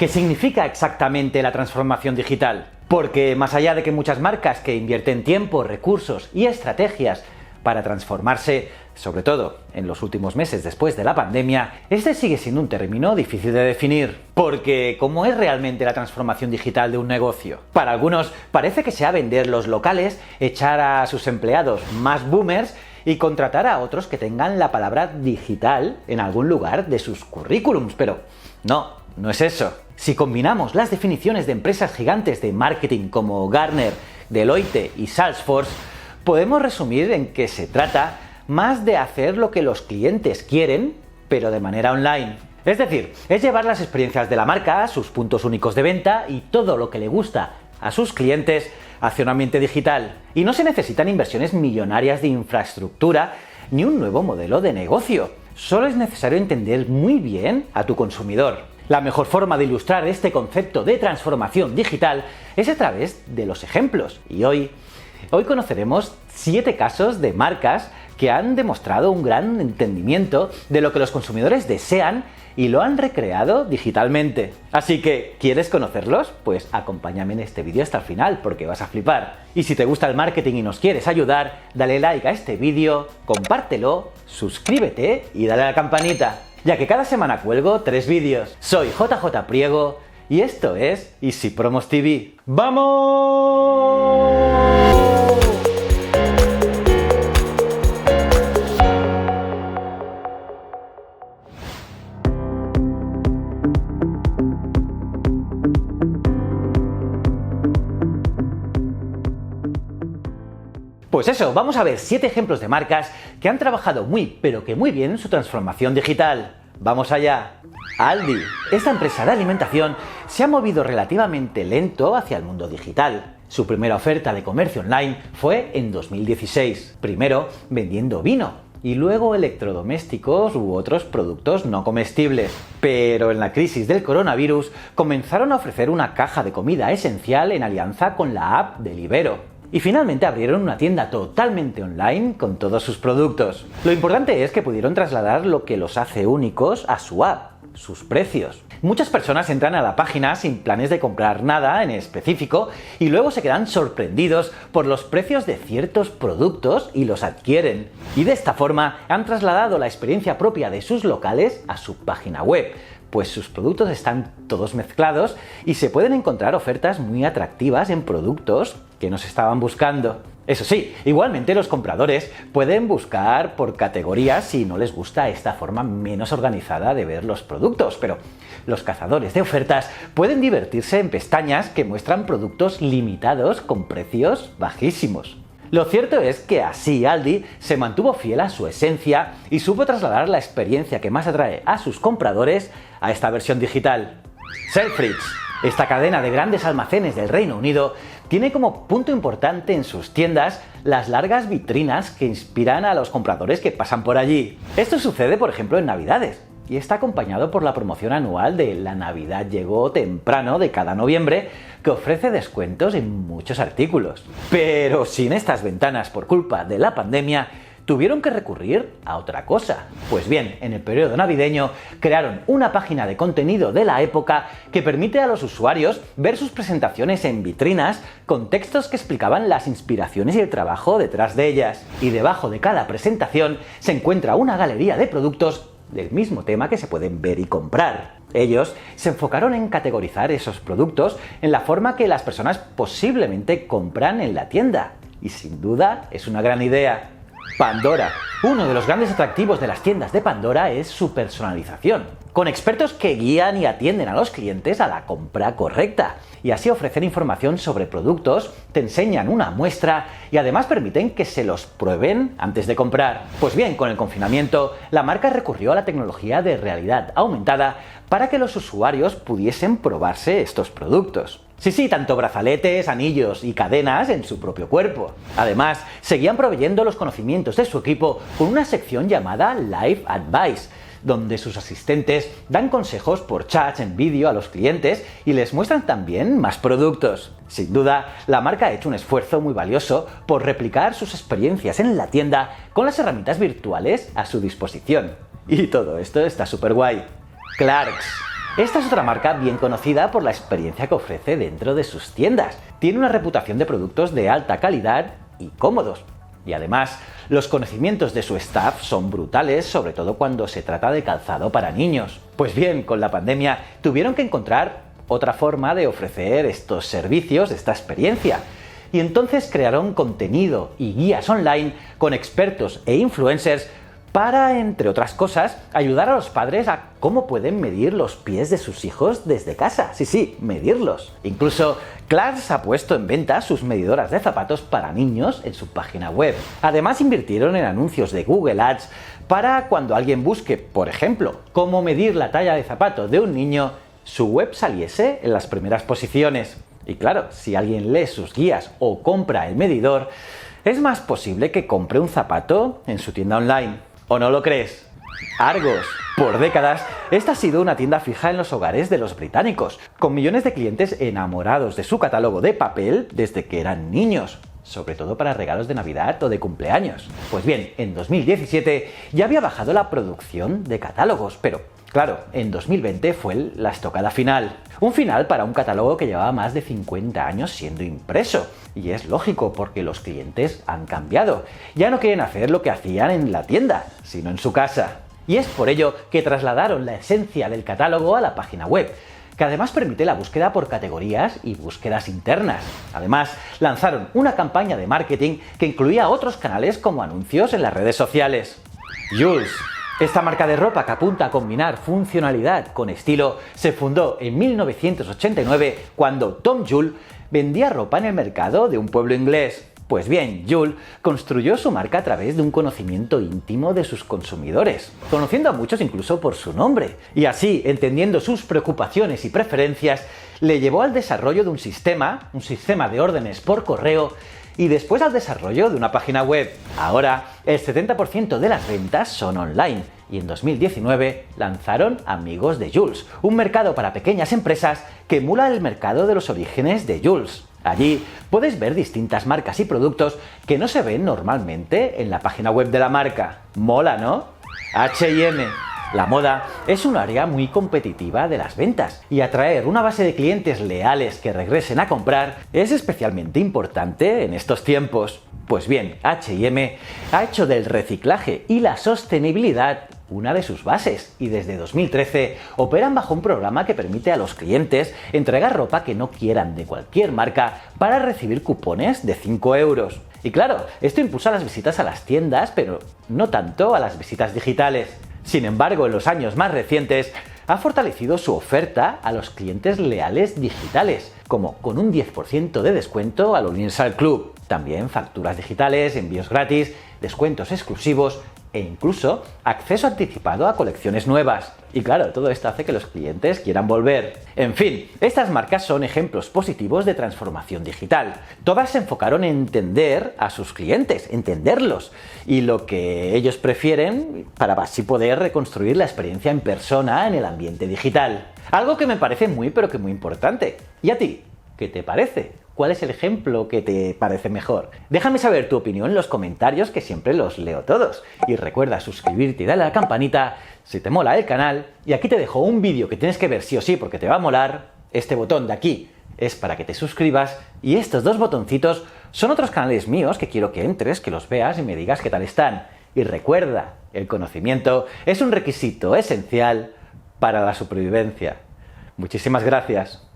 ¿Qué significa exactamente la transformación digital? Porque más allá de que muchas marcas que invierten tiempo, recursos y estrategias para transformarse, sobre todo en los últimos meses después de la pandemia, este sigue siendo un término difícil de definir. Porque, ¿cómo es realmente la transformación digital de un negocio? Para algunos parece que sea vender los locales, echar a sus empleados más boomers y contratar a otros que tengan la palabra digital en algún lugar de sus currículums, pero no es eso. Si combinamos las definiciones de empresas gigantes de marketing como Gartner, Deloitte y Salesforce, podemos resumir en que se trata más de hacer lo que los clientes quieren, pero de manera online. Es decir, es llevar las experiencias de la marca, sus puntos únicos de venta y todo lo que le gusta a sus clientes hacia un ambiente digital. Y no se necesitan inversiones millonarias de infraestructura ni un nuevo modelo de negocio. Solo es necesario entender muy bien a tu consumidor. La mejor forma de ilustrar este concepto de transformación digital es a través de los ejemplos. Y hoy conoceremos 7 casos de marcas que han demostrado un gran entendimiento de lo que los consumidores desean y lo han recreado digitalmente. Así que, ¿quieres conocerlos? Pues acompáñame en este vídeo hasta el final porque vas a flipar. Y si te gusta el marketing y nos quieres ayudar, dale like a este vídeo, compártelo, suscríbete y dale a la campanita, ya que cada semana cuelgo 3 vídeos. Soy JJ Priego y esto es Easypromos TV. ¡Vamos! Pues eso, vamos a ver 7 ejemplos de marcas que han trabajado pero que muy bien en su transformación digital. ¡Vamos allá! Aldi. Esta empresa de alimentación se ha movido relativamente lento hacia el mundo digital. Su primera oferta de comercio online fue en 2016, primero vendiendo vino y luego electrodomésticos u otros productos no comestibles. Pero en la crisis del coronavirus comenzaron a ofrecer una caja de comida esencial en alianza con la app de Libero. Y finalmente abrieron una tienda totalmente online con todos sus productos. Lo importante es que pudieron trasladar lo que los hace únicos a su app, sus precios. Muchas personas entran a la página sin planes de comprar nada en específico y luego se quedan sorprendidos por los precios de ciertos productos y los adquieren. Y de esta forma han trasladado la experiencia propia de sus locales a su página web, pues sus productos están todos mezclados y se pueden encontrar ofertas muy atractivas en productos que no se estaban buscando. Eso sí, igualmente los compradores pueden buscar por categorías si no les gusta esta forma menos organizada de ver los productos, pero los cazadores de ofertas pueden divertirse en pestañas que muestran productos limitados con precios bajísimos. Lo cierto es que así Aldi se mantuvo fiel a su esencia y supo trasladar la experiencia que más atrae a sus compradores a esta versión digital. Selfridges. Esta cadena de grandes almacenes del Reino Unido tiene como punto importante en sus tiendas las largas vitrinas que inspiran a los compradores que pasan por allí. Esto sucede, por ejemplo, en Navidades y está acompañado por la promoción anual de La Navidad llegó temprano de cada noviembre, que ofrece descuentos en muchos artículos. Pero sin estas ventanas por culpa de la pandemia, tuvieron que recurrir a otra cosa. Pues bien, en el periodo navideño crearon una página de contenido de la época que permite a los usuarios ver sus presentaciones en vitrinas con textos que explicaban las inspiraciones y el trabajo detrás de ellas. Y debajo de cada presentación se encuentra una galería de productos del mismo tema que se pueden ver y comprar. Ellos se enfocaron en categorizar esos productos en la forma que las personas posiblemente compran en la tienda. Y sin duda es una gran idea. Pandora. Uno de los grandes atractivos de las tiendas de Pandora es su personalización, con expertos que guían y atienden a los clientes a la compra correcta. Y así ofrecen información sobre productos, te enseñan una muestra y además permiten que se los prueben antes de comprar. Pues bien, con el confinamiento, la marca recurrió a la tecnología de realidad aumentada para que los usuarios pudiesen probarse estos productos. Sí, tanto brazaletes, anillos y cadenas en su propio cuerpo. Además, seguían proveyendo los conocimientos de su equipo con una sección llamada Live Advice, donde sus asistentes dan consejos por chats en vídeo a los clientes y les muestran también más productos. Sin duda, la marca ha hecho un esfuerzo muy valioso por replicar sus experiencias en la tienda con las herramientas virtuales a su disposición. Y todo esto está súper guay. Clarks. Esta es otra marca bien conocida por la experiencia que ofrece dentro de sus tiendas. Tiene una reputación de productos de alta calidad y cómodos. Y además, los conocimientos de su staff son brutales, sobre todo cuando se trata de calzado para niños. Pues bien, con la pandemia tuvieron que encontrar otra forma de ofrecer estos servicios, esta experiencia. Y entonces crearon contenido y guías online con expertos e influencers para, entre otras cosas, ayudar a los padres a cómo pueden medir los pies de sus hijos desde casa. Sí, medirlos. Incluso Clars ha puesto en venta sus medidoras de zapatos para niños en su página web. Además, invirtieron en anuncios de Google Ads para cuando alguien busque, por ejemplo, cómo medir la talla de zapato de un niño, su web saliese en las primeras posiciones. Y claro, si alguien lee sus guías o compra el medidor, es más posible que compre un zapato en su tienda online. ¿O no lo crees? Argos. Por décadas, esta ha sido una tienda fija en los hogares de los británicos, con millones de clientes enamorados de su catálogo de papel desde que eran niños, sobre todo para regalos de Navidad o de cumpleaños. Pues bien, en 2017 ya había bajado la producción de catálogos, pero claro, en 2020 fue la estocada final. Un final para un catálogo que llevaba más de 50 años siendo impreso. Y es lógico porque los clientes han cambiado. Ya no quieren hacer lo que hacían en la tienda, sino en su casa. Y es por ello que trasladaron la esencia del catálogo a la página web, que además permite la búsqueda por categorías y búsquedas internas. Además, lanzaron una campaña de marketing que incluía otros canales como anuncios en las redes sociales. Jules. Esta marca de ropa que apunta a combinar funcionalidad con estilo se fundó en 1989 cuando Tom Jules vendía ropa en el mercado de un pueblo inglés. Pues bien, Jules construyó su marca a través de un conocimiento íntimo de sus consumidores, conociendo a muchos incluso por su nombre. Y así, entendiendo sus preocupaciones y preferencias, le llevó al desarrollo de un sistema de órdenes por correo y después al desarrollo de una página web. Ahora, el 70% de las ventas son online y en 2019 lanzaron Amigos de Jules, un mercado para pequeñas empresas que emula el mercado de los orígenes de Jules. Allí puedes ver distintas marcas y productos que no se ven normalmente en la página web de la marca. Mola, ¿no? H&M. La moda es un área muy competitiva de las ventas y atraer una base de clientes leales que regresen a comprar es especialmente importante en estos tiempos. Pues bien, H&M ha hecho del reciclaje y la sostenibilidad una de sus bases y desde 2013 operan bajo un programa que permite a los clientes entregar ropa que no quieran de cualquier marca para recibir cupones de 5 euros. Y claro, esto impulsa las visitas a las tiendas, pero no tanto a las visitas digitales. Sin embargo, en los años más recientes ha fortalecido su oferta a los clientes leales digitales, como con un 10% de descuento al unirse al club. También facturas digitales, envíos gratis, descuentos exclusivos e incluso acceso anticipado a colecciones nuevas. Y claro, todo esto hace que los clientes quieran volver. En fin, estas marcas son ejemplos positivos de transformación digital. Todas se enfocaron en entender a sus clientes, entenderlos y lo que ellos prefieren para así poder reconstruir la experiencia en persona en el ambiente digital. Algo que me parece muy pero que muy importante. ¿Y a ti? ¿Qué te parece? ¿Cuál es el ejemplo que te parece mejor? Déjame saber tu opinión en los comentarios, que siempre los leo todos. Y recuerda suscribirte y darle a la campanita si te mola el canal. Y aquí te dejo un vídeo que tienes que ver sí o sí porque te va a molar. Este botón de aquí es para que te suscribas y estos dos botoncitos son otros canales míos que quiero que entres, que los veas y me digas qué tal están. Y recuerda, el conocimiento es un requisito esencial para la supervivencia. Muchísimas gracias.